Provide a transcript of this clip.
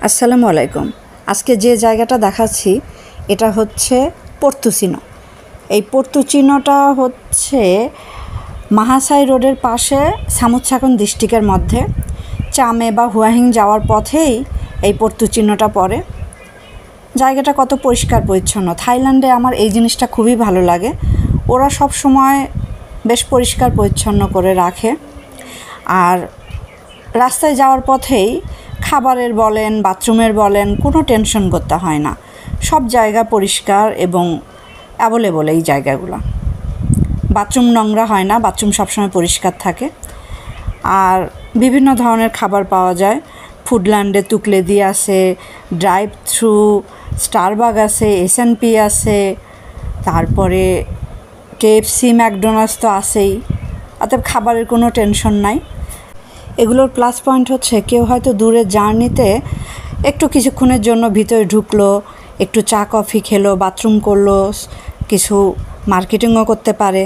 আসসালামু আলাইকুম। আজকে যে জায়গাটা দেখাচ্ছি এটা হচ্ছে পর্তুচিনো। এই পর্তুচিনোটা হচ্ছে মাহাসাই রোডের পাশে সামুৎসাকন ডিস্ট্রিক্টের মধ্যে চামে বা হুয়াহিং যাওয়ার পথেই এই পর্তুচিনোটা পড়ে। জায়গাটা কত পরিষ্কার পরিচ্ছন্ন। থাইল্যান্ডে আমার এই জিনিসটা খুবই ভালো লাগে। ওরা সব সময় বেশ পরিষ্কার পরিচ্ছন্ন করে রাখে। আর রাস্তায় যাওয়ার পথেই খাবারের বলেন বাথরুমের বলেন কোনো টেনশন করতে হয় না। সব জায়গা পরিষ্কার এবং অ্যাভেলেবল এই জায়গাগুলো। বাথরুম নোংরা হয় না, বাথরুম সবসময় পরিষ্কার থাকে। আর বিভিন্ন ধরনের খাবার পাওয়া যায়। ফুডল্যান্ডে তুকলেদি আছে, ড্রাইভ থ্রু, স্টারবাগ আছে, এসএনপি আছে, তারপরে কেএফসি, ম্যাকডোনাল্ডস তো আছেই। অতএব খাবারের কোনো টেনশন নাই। এগুলোর প্লাস পয়েন্ট হচ্ছে কেউ হয়তো দূরের জার্নিতে একটু কিছুক্ষণের জন্য ভিতরে ঢুকলো, একটু চা কফি খেলো, বাথরুম করলো, কিছু মার্কেটিংও করতে পারে।